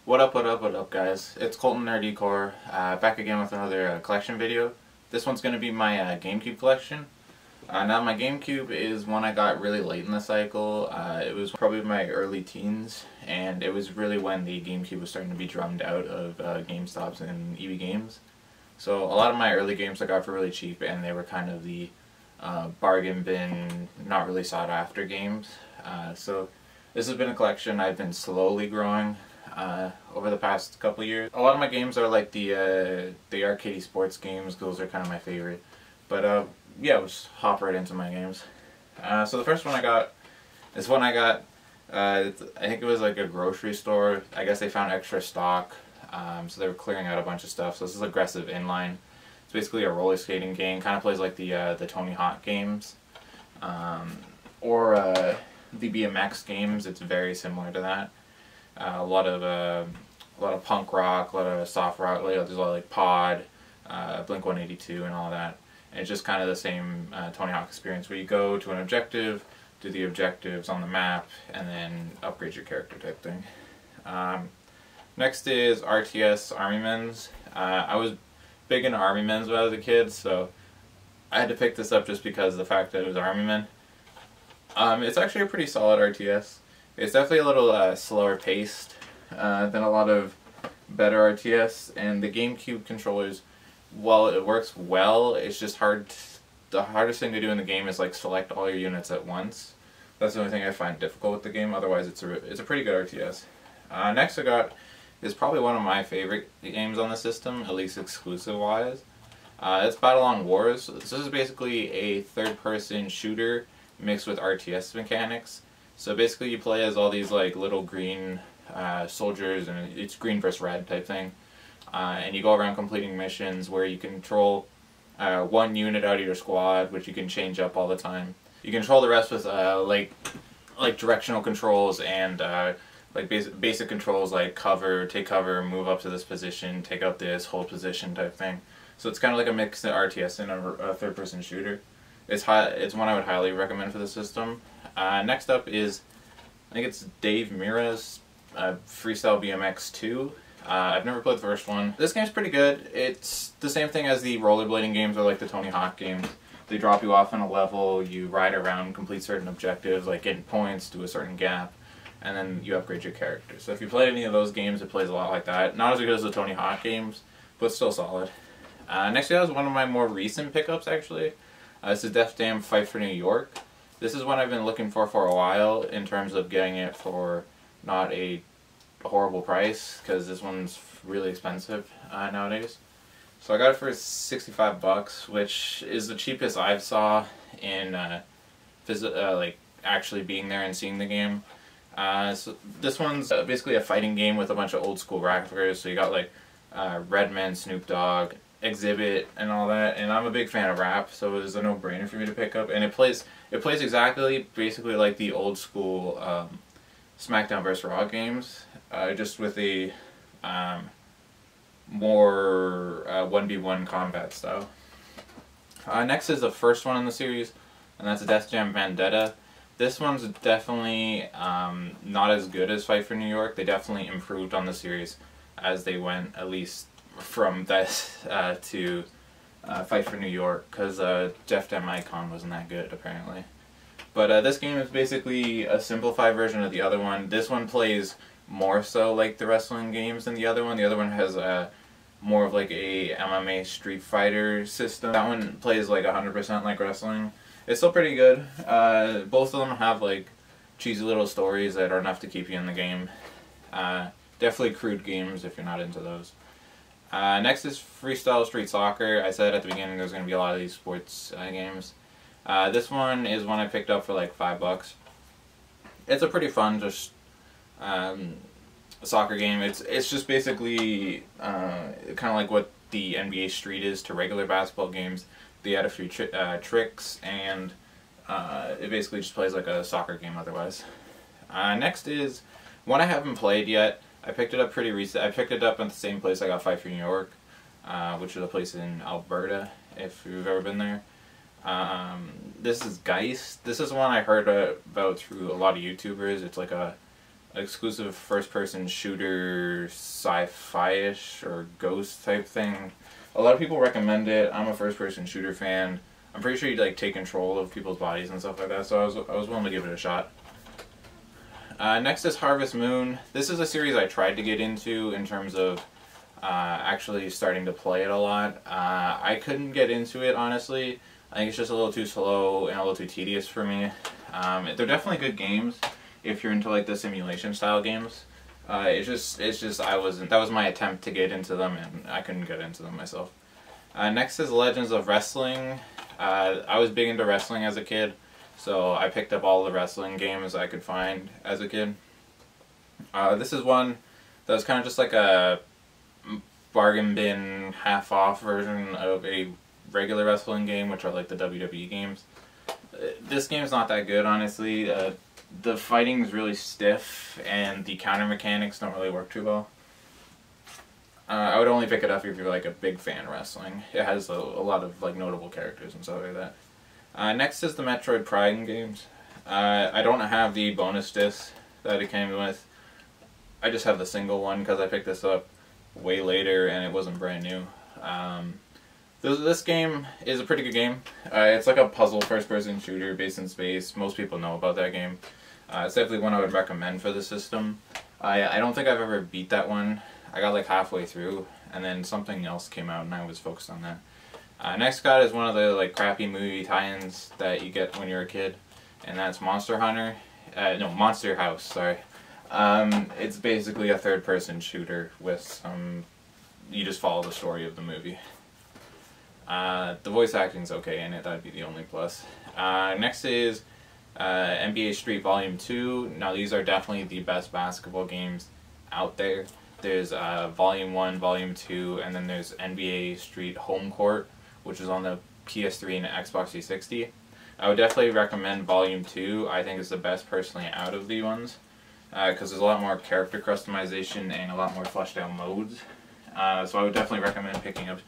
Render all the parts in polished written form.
What up, guys? It's Colton Nerdy Core, back again with another collection video. This one's going to be my GameCube collection. Now, my GameCube is one I got really late in the cycle. It was probably my early teens, and it was really when the GameCube was starting to be drummed out of GameStops and EB Games. So a lot of my early games I got for really cheap, and they were kind of the bargain bin, not really sought after games. So this has been a collection I've been slowly growing over the past couple years. A lot of my games are like the arcadey sports games. Those are kind of my favorite. But yeah, let's hop right into my games. So the first one I got is one I got, I think it was like a grocery store. I guess they found extra stock, so they were clearing out a bunch of stuff. So this is Aggressive Inline. It's basically a roller skating game. Kind of plays like the Tony Hawk games, or the BMX games. It's very similar to that. A lot of punk rock, a lot of soft rock. There's a lot of like Pod, Blink 182, and all that. And it's just kind of the same Tony Hawk experience where you go to an objective, do the objectives on the map, and then upgrade your character type thing. Next is RTS Army Men's. I was big into Army Men's when I was a kid, so I had to pick this up just because of the fact that it was Army Men. It's actually a pretty solid RTS. It's definitely a little slower paced than a lot of better RTS, and the GameCube controllers, while it works well, it's just hard. The hardest thing to do in the game is like select all your units at once. That's the only thing I find difficult with the game. Otherwise, it's a pretty good RTS. Next I got is probably one of my favorite games on the system, at least exclusive-wise. It's Battle on Wars. This is basically a third-person shooter mixed with RTS mechanics. So basically you play as all these like little green soldiers, and it's green versus red type thing. And you go around completing missions where you control one unit out of your squad, which you can change up all the time. You control the rest with like directional controls and like basic controls like cover, take cover, move up to this position, take out this, hold position type thing. So it's kind of like a mix of RTS and a third-person shooter. It's one I would highly recommend for the system. Next up is, I think it's Dave Mira's Freestyle BMX 2. I've never played the first one. This game's pretty good. It's the same thing as the rollerblading games or like the Tony Hawk games. They drop you off on a level, you ride around, complete certain objectives, like getting points to a certain gap, and then you upgrade your character. So if you play any of those games, it plays a lot like that. Not as good as the Tony Hawk games, but still solid. Next is one of my more recent pickups, actually. This is Def Jam Fight for New York. This is one I've been looking for a while in terms of getting it for not a horrible price, because this one's really expensive nowadays. So I got it for 65 bucks, which is the cheapest I've saw in like actually being there and seeing the game. So this one's basically a fighting game with a bunch of old school rappers. So you got like Redman, Snoop Dogg, Exhibit, and all that. And I'm a big fan of rap, so it was a no-brainer for me to pick up. And it plays exactly, basically like the old school SmackDown vs. Raw games, just with a more 1v1 combat style. Next is the first one in the series, and that's Def Jam Vendetta. This one's definitely not as good as Fight for New York. They definitely improved on the series as they went, at least from this to Fight for New York, because Def Jam Icon wasn't that good apparently. But this game is basically a simplified version of the other one. This one plays more so like the wrestling games than the other one. The other one has more of like a MMA Street Fighter system. That one plays like 100% like wrestling. It's still pretty good. Both of them have like cheesy little stories that are enough to keep you in the game. Definitely crude games if you're not into those. Next is Freestyle Street Soccer. I said at the beginning there's going to be a lot of these sports games. This one is one I picked up for like $5. It's a pretty fun just soccer game. It's just basically kind of like what the NBA Street is to regular basketball games. They add a few tricks, and it basically just plays like a soccer game otherwise. Next is one I haven't played yet. I picked it up pretty recent. I picked it up at the same place I got Fight for New York, which is a place in Alberta, if you've ever been there. This is Geist. This is one I heard about through a lot of YouTubers. It's like a exclusive first-person shooter, sci-fi-ish or ghost type thing. A lot of people recommend it. I'm a first-person shooter fan. I'm pretty sure you like take control of people's bodies and stuff like that, so I was willing to give it a shot. Next is Harvest Moon. This is a series I tried to get into in terms of actually starting to play it a lot. I couldn't get into it, honestly. I think it's just a little too slow and a little too tedious for me. They're definitely good games if you're into like the simulation style games. It's just that was my attempt to get into them, and I couldn't get into them myself. Next is Legends of Wrestling. I was big into wrestling as a kid, so I picked up all the wrestling games I could find as a kid. This is one that was kind of just like a bargain bin half off version of a regular wrestling game, which are like the WWE games. This game's not that good, honestly. The fighting is really stiff, and the counter mechanics don't really work too well. I would only pick it up if you're like a big fan of wrestling. It has a lot of like notable characters and stuff like that. Next is the Metroid Prime games. I don't have the bonus disc that it came with. I just have the single one because I picked this up way later and it wasn't brand new. This game is a pretty good game. It's like a puzzle first-person shooter based in space. Most people know about that game. It's definitely one I would recommend for the system. I don't think I've ever beat that one. I got like halfway through, and then something else came out, and I was focused on that. Next got is one of the like crappy movie tie-ins that you get when you're a kid, and that's Monster Hunter. No, Monster House. Sorry. It's basically a third-person shooter with some. You just follow the story of the movie. The voice acting's okay in it. That'd be the only plus. Next is NBA Street Volume 2. Now these are definitely the best basketball games out there. There's Volume 1, Volume 2, and then there's NBA Street Home Court, which is on the PS3 and Xbox 360. I would definitely recommend Volume 2. I think it's the best personally out of the ones, because there's a lot more character customization and a lot more fleshed out modes. So I would definitely recommend picking up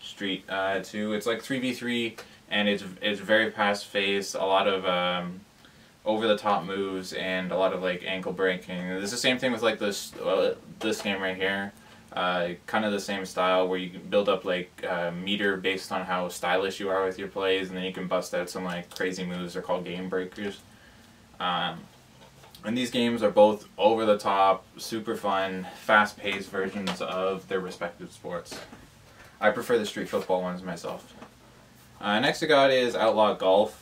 Street 2. It's like 3v3, and it's very fast-paced, a lot of over-the-top moves, and a lot of like ankle breaking. It's the same thing with like this game right here. Kind of the same style where you can build up like meter based on how stylish you are with your plays, and then you can bust out some like crazy moves. They're called game breakers. And these games are both over-the-top, super fun, fast-paced versions of their respective sports. I prefer the street football ones myself. Next I got is Outlaw Golf.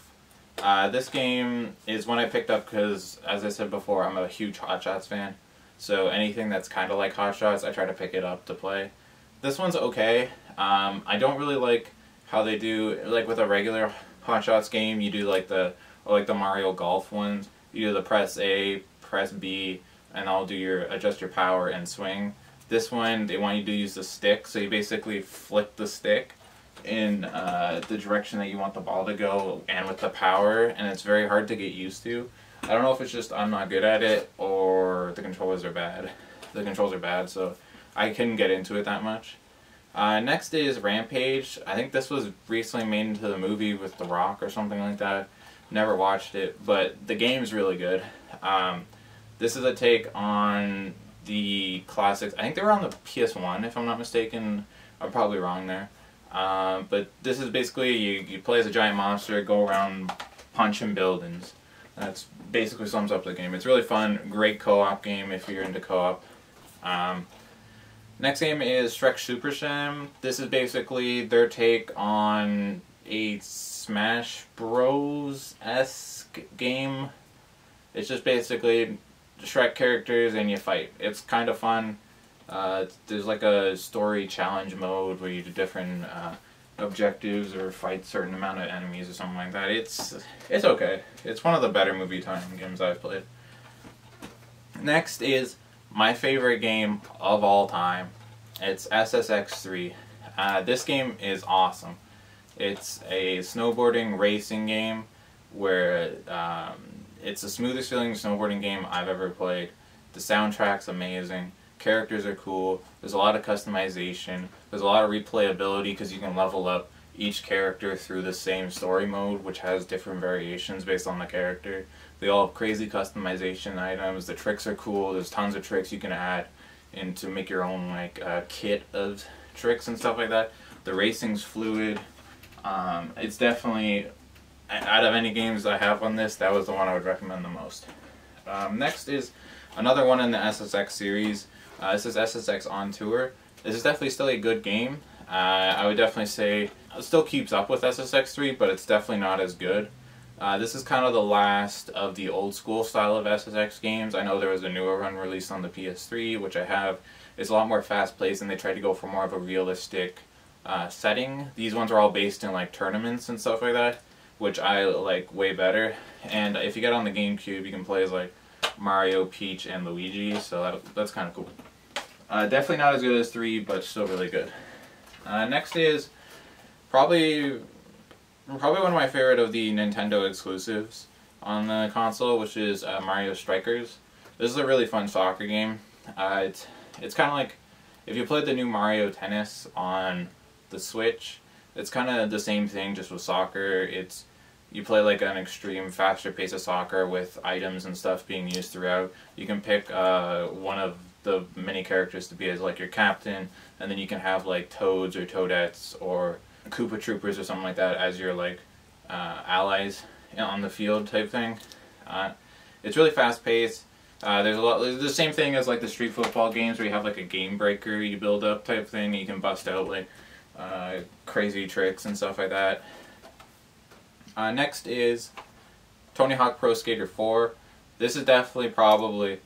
This game is one I picked up because, as I said before, I'm a huge Hot Shots fan. So anything that's kind of like Hot Shots, I try to pick it up to play. This one's okay. I don't really like how they do, like with a regular Hot Shots game, you do like the Mario Golf ones. You do the press A, press B, and I'll do adjust your power and swing. This one, they want you to use the stick, so you basically flick the stick in the direction that you want the ball to go and with the power, and it's very hard to get used to. I don't know if it's just I'm not good at it or the controls are bad. The controls are bad, so I couldn't get into it that much. Next is Rampage. I think this was recently made into the movie with The Rock or something like that. Never watched it, but the game's really good. This is a take on the classics. I think they were on the PS1, if I'm not mistaken. I'm probably wrong there. But this is basically, you play as a giant monster, go around punching buildings. That's basically sums up the game. It's really fun, great co-op game if you're into co-op. Next game is Shrek Super Slam. This is basically their take on a Smash Bros-esque game. It's just basically Shrek characters and you fight. It's kind of fun. There's like a story challenge mode where you do different objectives or fight certain amount of enemies or something like that. It's okay. It's one of the better movie time games I've played. Next is my favorite game of all time. It's SSX 3. This game is awesome. It's a snowboarding racing game where it's the smoothest feeling snowboarding game I've ever played. The soundtrack's amazing. Characters are cool. There's a lot of customization. There's a lot of replayability because you can level up each character through the same story mode, which has different variations based on the character. They all have crazy customization items. The tricks are cool. There's tons of tricks you can add and to make your own like kit of tricks and stuff like that. The racing's fluid. It's definitely, out of any games I have on this, that was the one I would recommend the most. Next is another one in the SSX series. This is SSX On Tour. This is definitely still a good game. I would definitely say it still keeps up with SSX3, but it's definitely not as good. This is kind of the last of the old school style of SSX games. I know there was a newer one released on the PS3, which I have. It's a lot more fast paced and they tried to go for more of a realistic setting. These ones are all based in like tournaments and stuff like that, which I like way better. And if you get on the GameCube, you can play as like Mario, Peach, and Luigi, so that's kind of cool. Definitely not as good as 3, but still really good. Next is probably one of my favorite of the Nintendo exclusives on the console, which is Mario Strikers. This is a really fun soccer game. It's kind of like if you played the new Mario Tennis on the Switch. It's kind of the same thing, just with soccer. You play like an extreme, faster pace of soccer with items and stuff being used throughout. You can pick one of the many characters to be as like your captain, and then you can have like Toads or Toadettes or Koopa Troopers or something like that as your like allies on the field type thing. It's really fast paced. There's the same thing as like the street football games where you have like a game breaker you build up type thing. You can bust out like crazy tricks and stuff like that. Next is Tony Hawk Pro Skater 4. This is definitely probably,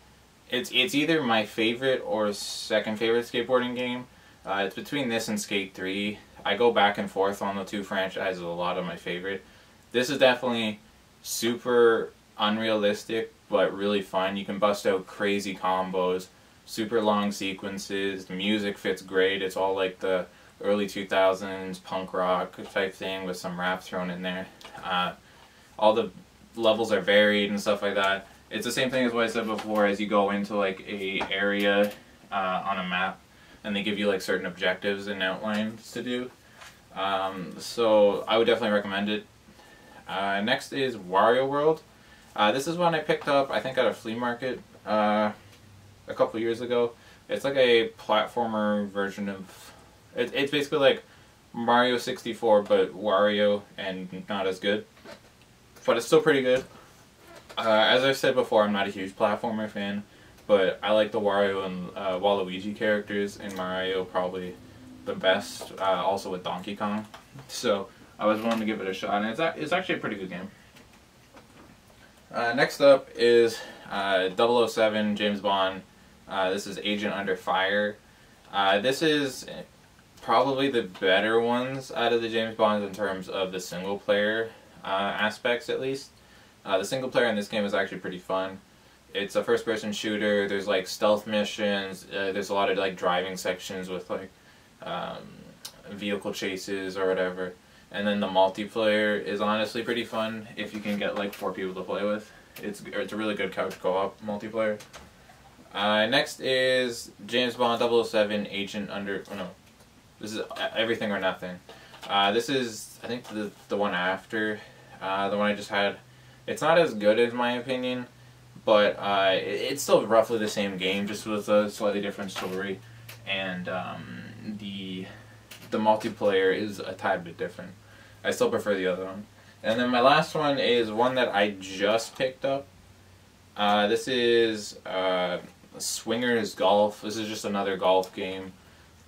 it's either my favorite or second favorite skateboarding game. It's between this and Skate 3. I go back and forth on the two franchises, a lot of my favorite. This is definitely super unrealistic, but really fun. You can bust out crazy combos, super long sequences, the music fits great. It's all like the early 2000s punk rock type thing with some rap thrown in there. All the levels are varied and stuff like that. It's the same thing as what I said before, as you go into like a area on a map and they give you like certain objectives and outlines to do. So I would definitely recommend it. Next is Wario World. This is one I picked up, I think, at a flea market a couple years ago. It's like a platformer version of... It's basically like Mario 64, but Wario and not as good. But it's still pretty good. As I've said before, I'm not a huge platformer fan, but I like the Wario and Waluigi characters in Mario probably the best, also with Donkey Kong. So I was willing to give it a shot, and it's actually a pretty good game. Next up is 007 James Bond. This is Agent Under Fire. This is probably the better ones out of the James Bonds in terms of the single player aspects, at least. The single player in this game is actually pretty fun. It's a first person shooter. There's like stealth missions. There's a lot of like driving sections with like vehicle chases or whatever. And then the multiplayer is honestly pretty fun if you can get like 4 people to play with. It's a really good couch co-op multiplayer. Next is James Bond 007 Agent Under... Oh no, this is Everything or Nothing. This is, I think, the one after the one I just had. It's not as good in my opinion, but it's still roughly the same game, just with a slightly different story, and the multiplayer is a tad bit different. I still prefer the other one. And then my last one is one that I just picked up. This is Swingers Golf. This is just another golf game.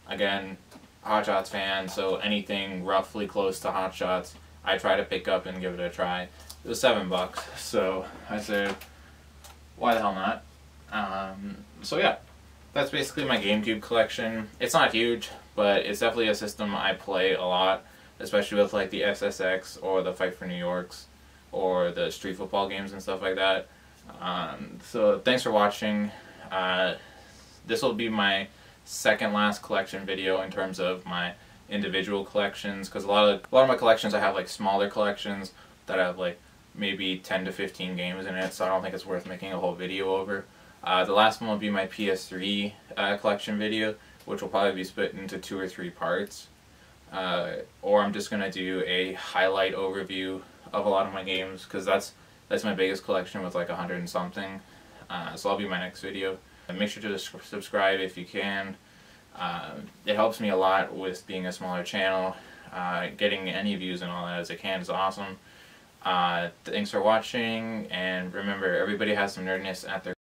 Again, Hot Shots fan, so anything roughly close to Hot Shots, I try to pick up and give it a try. It was $7, so I said, why the hell not? So yeah, that's basically my GameCube collection. It's not huge, but it's definitely a system I play a lot, especially with like the SSX or the Fight for New Yorks or the street football games and stuff like that. So thanks for watching. This will be my second last collection video in terms of my individual collections, because a lot of my collections I have like smaller collections that have like maybe 10 to 15 games in it, so I don't think it's worth making a whole video over. The last one will be my PS3 collection video, which will probably be split into 2 or 3 parts. Or I'm just going to do a highlight overview of a lot of my games, because that's That's my biggest collection with like 100 and something. So that'll be my next video. And make sure to subscribe if you can. It helps me a lot with being a smaller channel. Getting any views and all that as I can is awesome. Thanks for watching, and remember, everybody has some nerdness at their